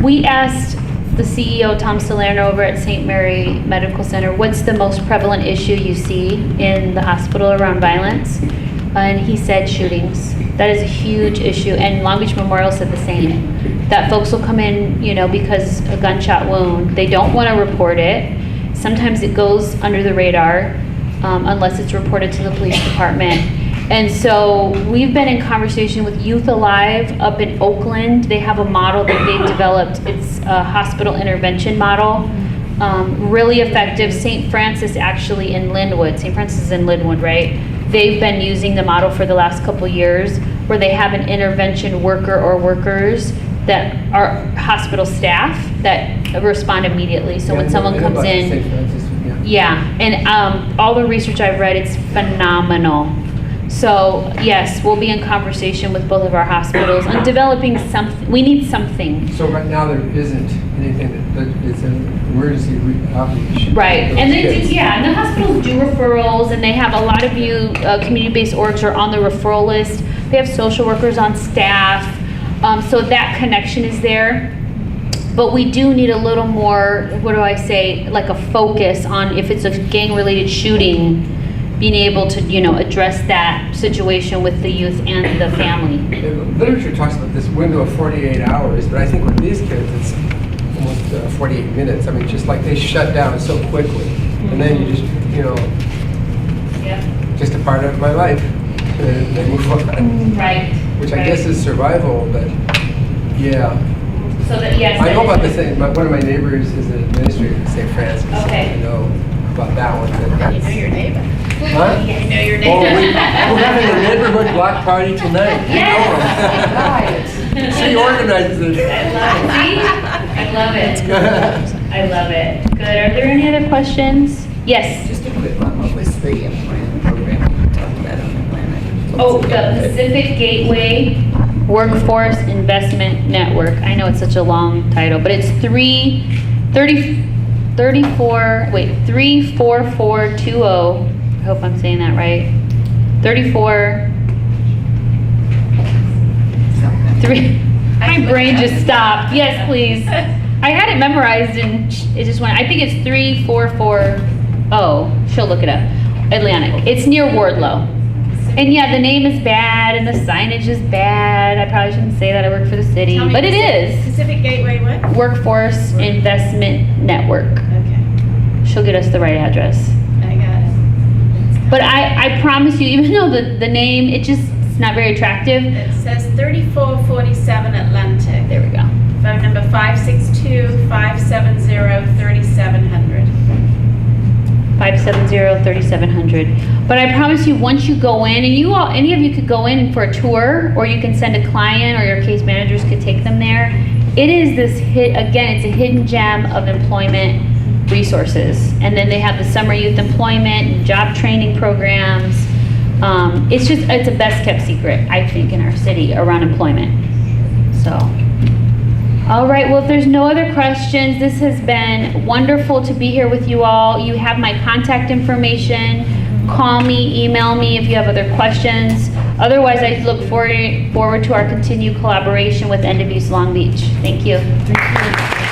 S1: we asked the CEO, Tom Salerno, over at St. Mary Medical Center, what's the most prevalent issue you see in the hospital around violence? And he said shootings. That is a huge issue. And Long Beach Memorial said the same. That folks will come in, because a gunshot wound. They don't want to report it. Sometimes it goes under the radar unless it's reported to the police department. And so we've been in conversation with Youth Alive up in Oakland. They have a model that they've developed. It's a hospital intervention model. Really effective. St. Francis actually in Linwood. St. Francis is in Linwood, right? They've been using the model for the last couple years, where they have an intervention worker or workers that are hospital staff that respond immediately. So when someone comes in, and all the research I've read, it's phenomenal. So yes, we'll be in conversation with both of our hospitals on developing something. We need something.
S8: So right now there isn't anything that is an emergency outreach.
S1: Right,
S8: for
S1: and
S8: those
S1: they
S8: kids.
S1: do, and the hospitals do referrals, and they have a lot of you community-based orgs are on the referral list. They have social workers on staff, so that connection is there. But we do need a little more, like a focus on if it's a gang-related shooting, being able to, address that situation with the youth and the family.
S8: The literature talks about this window of 48 hours, but I think with these kids, it's almost 48 minutes. I mean, just like they shut down so quickly. And then you just, just a part of my life. And they move on.
S1: Right.
S8: Which I guess is survival, but yeah.
S1: So that, yes.
S8: I know about the same, one of my neighbors is an administrator at St. Francis. So
S1: Okay.
S8: I know about that one.
S6: You know your neighbor.
S8: Huh?
S6: You know your
S8: Oh,
S6: neighbor.
S8: we're having a neighborhood block party tonight. We know her. She organizes it.
S1: I love it. I love it. Good. Are there any other questions? Yes.
S9: Just a quick one, what was the plan program you talked about on the planet?
S1: Oh, the Pacific Gateway Workforce Investment Network. I know it's such a long title, but it's 34420. I hope I'm saying that right. My brain just stopped. Yes, please. I had it memorized and it just went. I think it's 3440. She'll look it up. Atlantic. It's near Wardlow. And yeah, the name is bad and the signage is bad. I probably shouldn't say that I work for the city,
S6: Tell me
S1: but it is.
S6: Pacific Gateway what?
S1: Workforce Investment Network.
S6: Okay,
S1: She'll get us the right address.
S6: I got it.
S1: But I promise you, even though the name, it's not very attractive.
S6: It says 3447 Atlantic.
S1: There we go.
S6: Phone number 562-570-3700.
S1: 570-3700. But I promise you, once you go in, and any of you could go in for a tour, or you can send a client, or your case managers could take them there. It is this it's a hidden gem of employment resources. And then they have the summer youth employment and job training programs. It's a best kept secret, I think, in our city around employment. So. All right, well, if there's no other questions, this has been wonderful to be here with you all. You have my contact information. Call me, email me if you have other questions. Otherwise, I look forward to our continued collaboration with End of Use Long Beach. Thank you.
S9: Thank you.